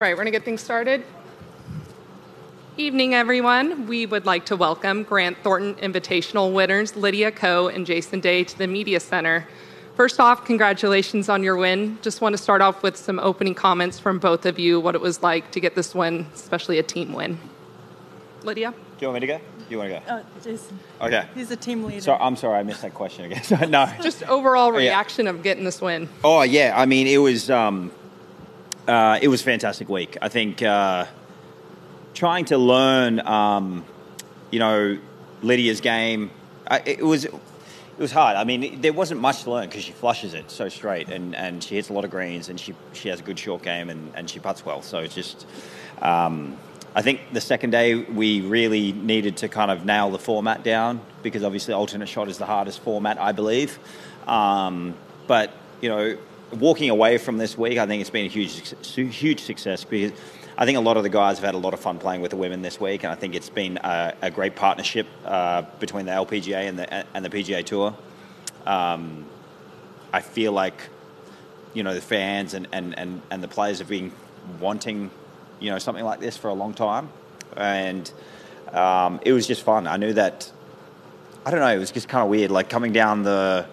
Right, we're going to get things started. Evening, everyone. We would like to welcome Grant Thornton Invitational winners Lydia Ko and Jason Day to the Media Center. First off, congratulations on your win. Just want to start off with some opening comments from both of you, what it was like to get this win, especially a team win. Lydia? Do you want me to go? You want to go? Oh, Jason. Okay. He's the team leader. So I'm sorry, I missed that question again. No. Just overall reaction of getting this win. Oh yeah, I mean it was a fantastic week. I think trying to learn, Lydia's game. It was hard. I mean, there wasn't much to learn because she flushes it so straight, and she hits a lot of greens, and she has a good short game, and she putts well. So it's just, I think the second day we really needed to kind of nail the format down because obviously alternate shot is the hardest format, I believe. But walking away from this week, I think it's been a huge success because I think a lot of the guys have had a lot of fun playing with the women this week, and I think it's been a great partnership between the LPGA and the PGA Tour. I feel like the fans and the players have been wanting something like this for a long time, and it was just fun. I knew that. I don't know. It was just kind of weird, like coming down the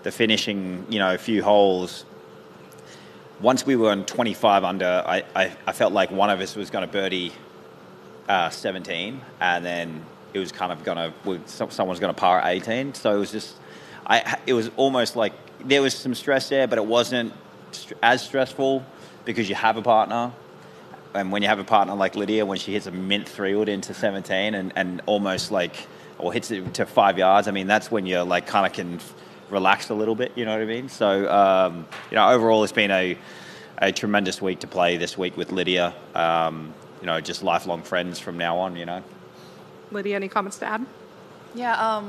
finishing few holes. Once we were on 25 under, I felt like one of us was going to birdie 17, and then it was kind of someone's going to par at 18. So it was just, it was almost like there was some stress there, but it wasn't as stressful because you have a partner. And when you have a partner like Lydia, when she hits a mint 3-wood into 17 and almost or hits it to 5 yards, I mean, that's when you're kind of can relaxed a little bit, you know what I mean? So, overall it's been a tremendous week to play this week with Lydia. Just lifelong friends from now on, Lydia, any comments to add? Yeah,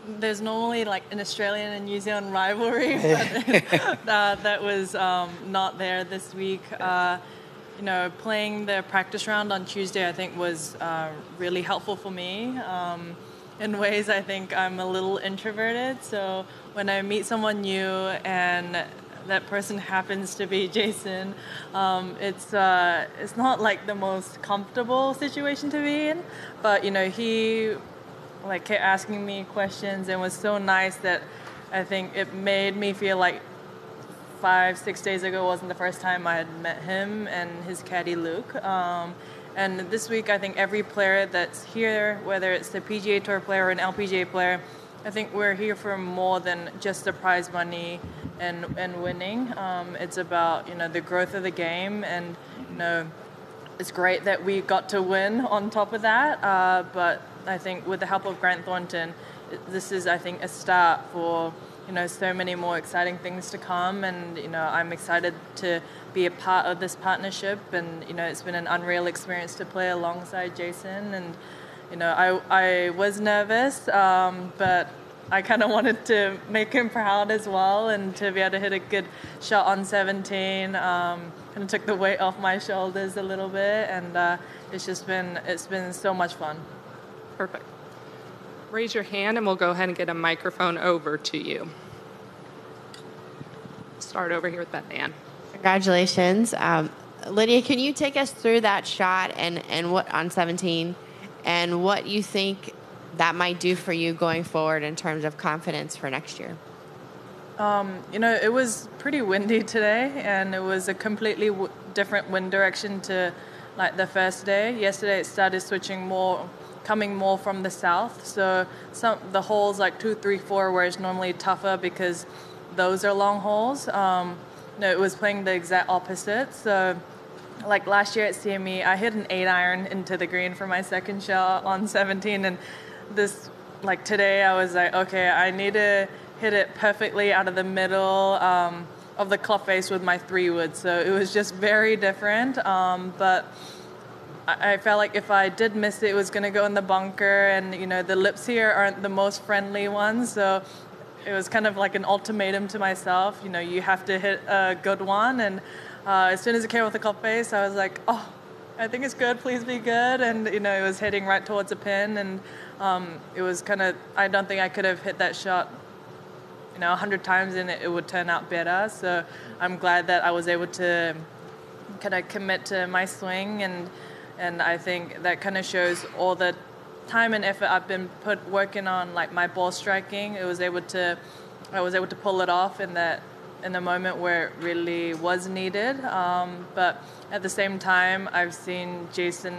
there's normally an Australian and New Zealand rivalry, but that was not there this week. Playing the practice round on Tuesday, I think, was really helpful for me. In ways, I think I'm a little introverted, so when I meet someone new and that person happens to be Jason, it's not the most comfortable situation to be in, but he kept asking me questions and was so nice that I think it made me feel like 5-6 days ago wasn't the first time I had met him and his caddy Luke. And this week, I think every player that's here, whether it's the PGA Tour player or an LPGA player, I think we're here for more than just the prize money and winning. It's about, the growth of the game. And, it's great that we got to win on top of that. But I think with the help of Grant Thornton, this is, I think, a start for so many more exciting things to come, and I'm excited to be a part of this partnership, and it's been an unreal experience to play alongside Jason, and I was nervous, but I kind of wanted to make him proud as well, and to be able to hit a good shot on 17 kind of took the weight off my shoulders a little bit, and it's been so much fun. Perfect. Raise your hand and we'll go ahead and get a microphone over to you. Start over here with that man. Congratulations. Lydia, can you take us through that shot and what on 17 and what you think that might do for you going forward in terms of confidence for next year? It was pretty windy today, and it was a completely different wind direction to the first day. Yesterday it started coming more from the south, so the holes 2, 3, 4 where it's normally tougher because those are long holes. It was playing the exact opposite. So last year at CME, I hit an 8-iron into the green for my second shot on 17, and this today I was okay, I need to hit it perfectly out of the middle of the club face with my 3-wood. So it was just very different, but I felt like if I did miss it, it was going to go in the bunker, and the lips here aren't the most friendly ones, so it was kind of like an ultimatum to myself. You have to hit a good one, and as soon as it came with the club face, I was like, oh, I think it's good, please be good, and it was heading right towards a pin, and it was kind of, I don't think I could have hit that shot 100 times and it would turn out better, so I'm glad that I was able to kind of commit to my swing, and I think that kind of shows all the time and effort I've been working on like my ball striking. I was able to pull it off in the moment where it really was needed. But at the same time, I've seen Jason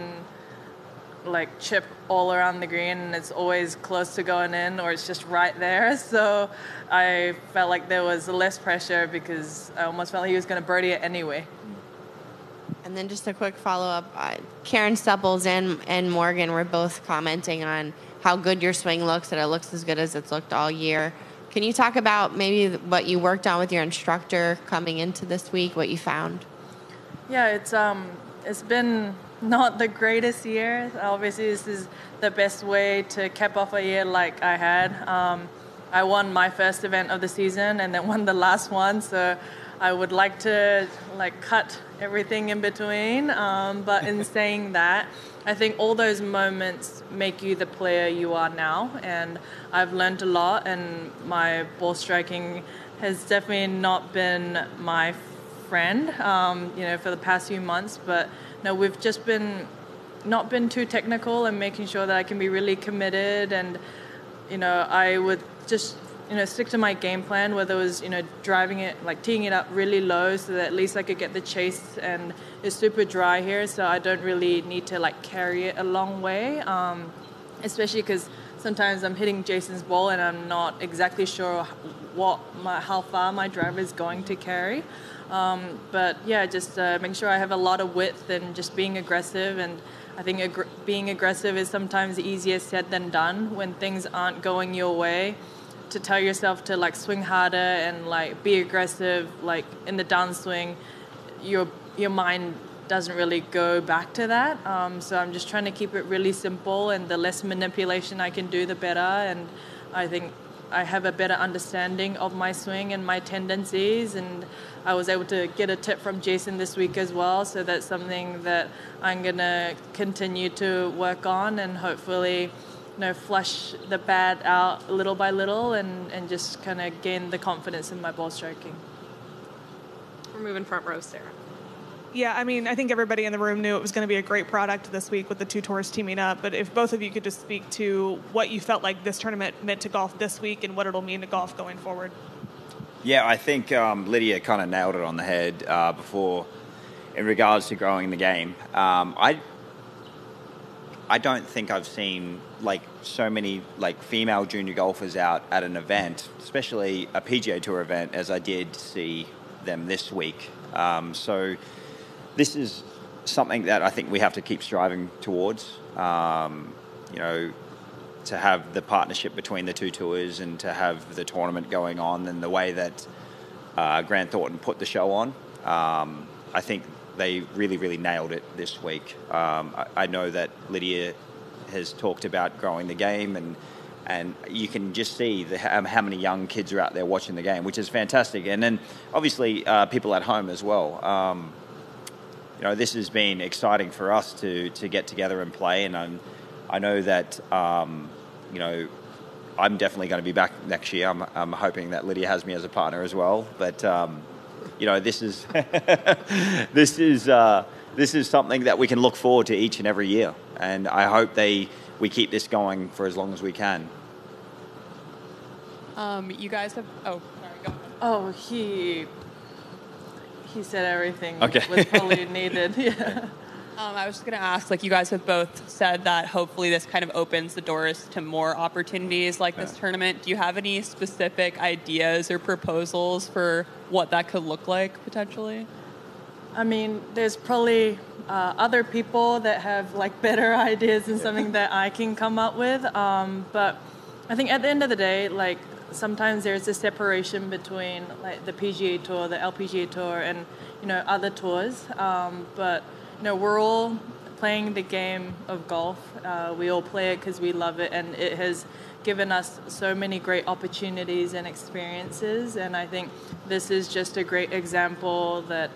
like chip all around the green, and it's always close to going in, or it's just right there. So I felt like there was less pressure because I almost felt like he was going to birdie it anyway. And then just a quick follow-up. Karen Stupples and Morgan were both commenting on how good your swing looks, that it looks as good as it's looked all year. Can you talk about maybe what you worked on with your instructor coming into this week, what you found? Yeah, it's been not the greatest year. Obviously, this is the best way to cap off a year like I had. I won my first event of the season and then won the last one, so I would like to cut everything in between. But in saying that, I think all those moments make you the player you are now, and I've learned a lot, and my ball striking has definitely not been my friend, for the past few months. But no, we've just not been too technical and making sure that I can be really committed, and I would just stick to my game plan, whether it was driving it, like teeing it up really low so that at least I could get the chase. And it's super dry here, so I don't really need to carry it a long way, especially because sometimes I'm hitting Jason's ball and I'm not exactly sure how far my driver is going to carry. But yeah, just making sure I have a lot of width and just being aggressive. And I think being aggressive is sometimes easier said than done when things aren't going your way. To tell yourself to swing harder and be aggressive, in the downswing, your mind doesn't really go back to that. So I'm just trying to keep it really simple, and the less manipulation I can do, the better. And I think I have a better understanding of my swing and my tendencies, and I was able to get a tip from Jason this week as well, so that's something that I'm going to continue to work on and hopefully flush the bad out little by little and just kind of gain the confidence in my ball striking. We're moving front row, Sarah. Yeah, I mean, I think everybody in the room knew it was going to be a great product this week with the two tours teaming up, but if both of you could just speak to what you felt like this tournament meant to golf this week and what it'll mean to golf going forward. Yeah, I think Lydia kind of nailed it on the head before in regards to growing the game. I don't think I've seen so many female junior golfers out at an event, especially a PGA Tour event, as I did see them this week. So this is something that I think we have to keep striving towards. To have the partnership between the two tours and to have the tournament going on and the way that Grant Thornton put the show on. I think they really, really nailed it this week. I know that Lydia has talked about growing the game, and you can just see how many young kids are out there watching the game, which is fantastic. And then, obviously, people at home as well. This has been exciting for us to get together and play, and I know that, I'm definitely going to be back next year. I'm hoping that Lydia has me as a partner as well. But this is this is something that we can look forward to each and every year, and I hope we keep this going for as long as we can. You guys have. Oh, sorry. Go ahead. Oh, he said everything Okay. was probably needed. Yeah. I was just going to ask, you guys have both said that hopefully this kind of opens the doors to more opportunities like this tournament. Do you have any specific ideas or proposals for what that could look like potentially? I mean, there's probably other people that have better ideas than something that I can come up with. But I think at the end of the day, sometimes there's a separation between the PGA Tour, the LPGA Tour, and other tours. But we're all playing the game of golf. We all play it because we love it, and it has given us so many great opportunities and experiences. And I think this is just a great example that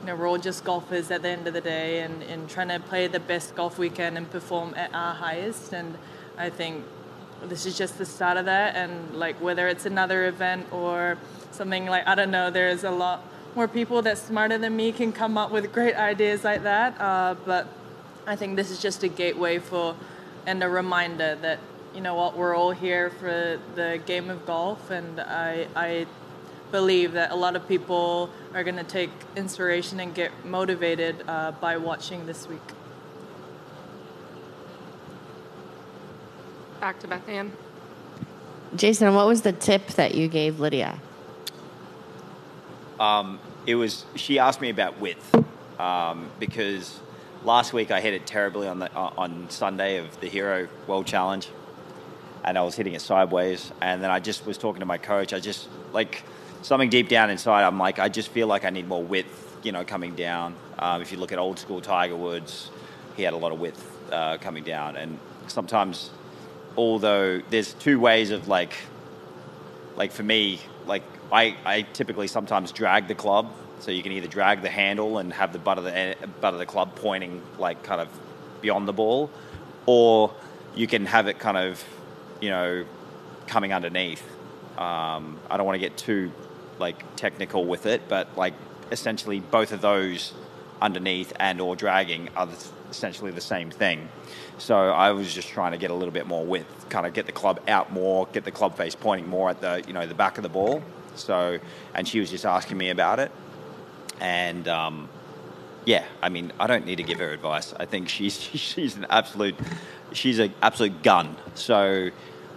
we're all just golfers at the end of the day, and trying to play the best golf we can and perform at our highest. And I think this is just the start of that. And whether it's another event or something I don't know, there's a lot more people that's smarter than me can come up with great ideas like that. But I think this is just a gateway for, and a reminder that, you know what, we're all here for the game of golf, and I believe that a lot of people are going to take inspiration and get motivated by watching this week. Back to Beth Ann. Jason, what was the tip that you gave Lydia? She asked me about width, because last week I hit it terribly on Sunday of the Hero World Challenge, and I was hitting it sideways, and then I just was talking to my coach. I just, like, something deep down inside, I'm like, I just feel like I need more width, you know, coming down. If you look at old school Tiger Woods, he had a lot of width coming down, and sometimes, although there's two ways of like for me, like I typically sometimes drag the club, so you can either drag the handle and have the butt of the club pointing like kind of beyond the ball, or you can have it kind of, you know, coming underneath. I don't want to get too like technical with it, but like essentially both of those, underneath and or dragging, are essentially the same thing. So I was just trying to get a little bit more width, kind of get the club out more, get the club face pointing more at the, you know, the back of the ball. So, and she was just asking me about it, and yeah, I mean, I don't need to give her advice. I think she's an absolute gun. So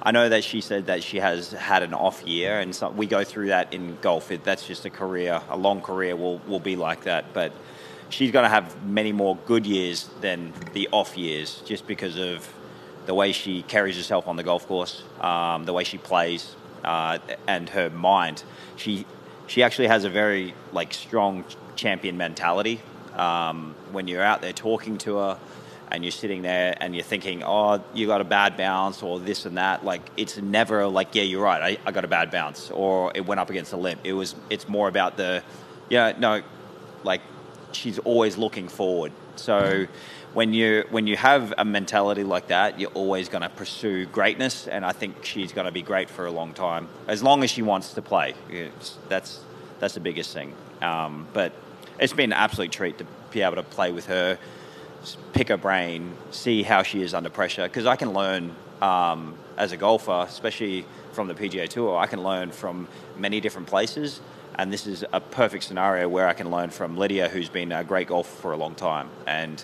I know that she said that she has had an off year, and so we go through that in golf. That's just a long career will be like that, but she's going to have many more good years than the off years, just because of the way she carries herself on the golf course, the way she plays, and her mind. She actually has a very like strong champion mentality. When you're out there talking to her, and you're sitting there and you're thinking, oh, you got a bad bounce or this and that, like it's never like, yeah, you're right, I got a bad bounce, or it went up against the limb. It's more about like she's always looking forward. So when you have a mentality like that, you're always going to pursue greatness, and I think she's going to be great for a long time, as long as she wants to play. That's the biggest thing. But it's been an absolute treat to be able to play with her, pick her brain, see how she is under pressure, because I can learn as a golfer, especially from the PGA Tour. I can learn from many different places, and this is a perfect scenario where I can learn from Lydia, who's been a great golfer for a long time. And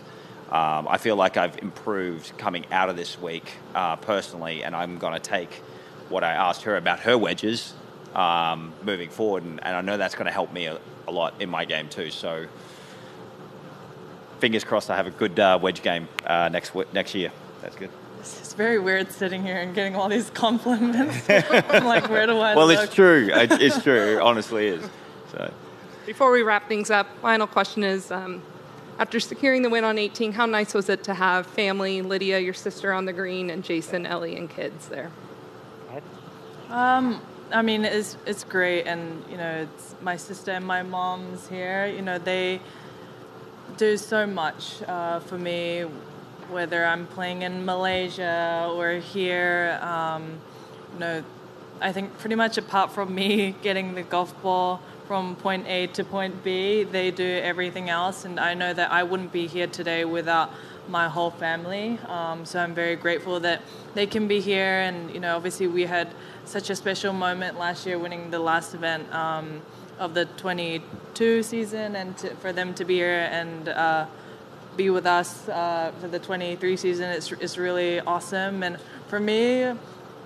I feel like I've improved coming out of this week personally, and I'm going to take what I asked her about her wedges moving forward, and I know that's going to help me a lot in my game too. So fingers crossed I have a good wedge game next year. That's good. It's very weird sitting here and getting all these compliments. I'm like, where do I well, look? it's true. It's true. It honestly is. So. Before we wrap things up, final question is, after securing the win on 18, how nice was it to have family, Lydia, your sister, on the green, and Jason, Ellie, and kids there? I mean, it's great, and you know, it's my sister and my mom's here. You know, they do so much for me, whether I'm playing in Malaysia or here. You know, I think pretty much apart from me getting the golf ball from point A to point B, they do everything else, and I know that I wouldn't be here today without my whole family. So I'm very grateful that they can be here, and you know, obviously we had such a special moment last year winning the last event of the 22 season, and for them to be here and be with us for the 23 season, it's really awesome. And for me,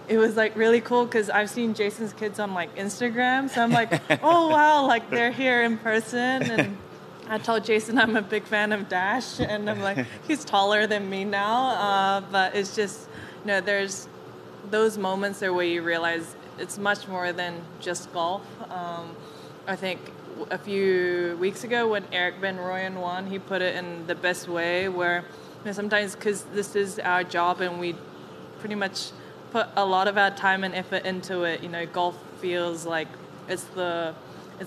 it was like really cool because I've seen Jason's kids on like Instagram, so I'm like, oh wow, like they're here in person. And I told Jason I'm a big fan of Dash, and I'm like, he's taller than me now, but it's just, you know, there's those moments there where you realize it's much more than just golf. I think a few weeks ago when Eric Van Rooyen won, he put it in the best way where, you know, sometimes because this is our job and we pretty much put a lot of our time and effort into it, you know, golf feels like it's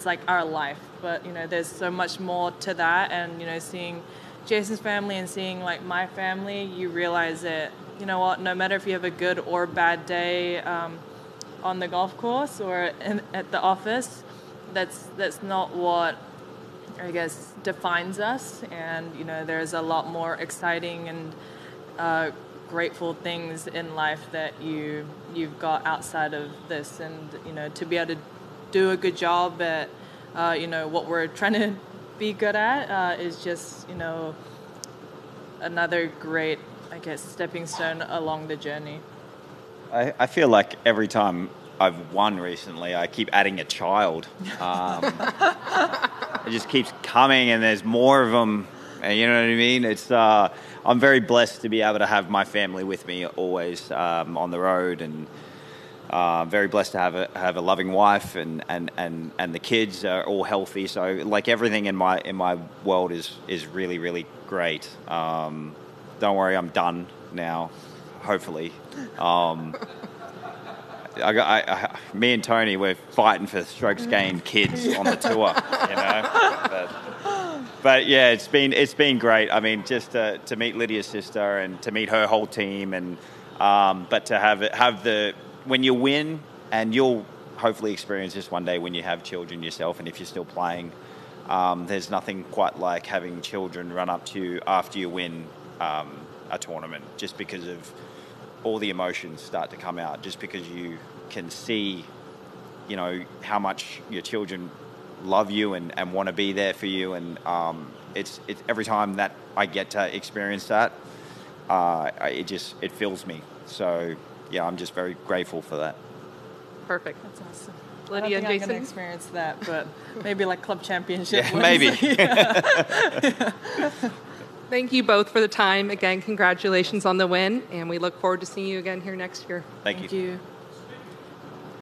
like our life, but you know, there's so much more to that. And you know, seeing Jason's family and seeing like my family, you realize that, you know what, no matter if you have a good or bad day on the golf course or at the office, that's not what I guess, defines us. And, you know, there's a lot more exciting and grateful things in life that you've got outside of this. And, you know, to be able to do a good job at, you know, what we're trying to be good at is just, you know, another great, I guess, stepping stone along the journey. I feel like every time I've won recently, I keep adding a child. It just keeps coming, and there's more of them. You know what I mean? It's I'm very blessed to be able to have my family with me always on the road, and very blessed to have a loving wife, and the kids are all healthy. So like everything in my world is really, really great. Don't worry, I'm done now. Hopefully. Me and Tony, we're fighting for strokes gained kids on the tour, you know. But yeah, it's been great. I mean, just to meet Lydia's sister and to meet her whole team, and but to have when you win, and you'll hopefully experience this one day when you have children yourself, and if you're still playing, there's nothing quite like having children run up to you after you win a tournament, just because of all the emotions start to come out, just because you can see, you know, how much your children love you and want to be there for you. And it's every time that I get to experience that, it fills me. So yeah, I'm just very grateful for that. Perfect. That's awesome. Lydia and I don't think Jason? I'm going to experience that, but maybe like club championship. Yeah, maybe. Thank you both for the time. Again, congratulations on the win, and we look forward to seeing you again here next year. Thank you. Thank you.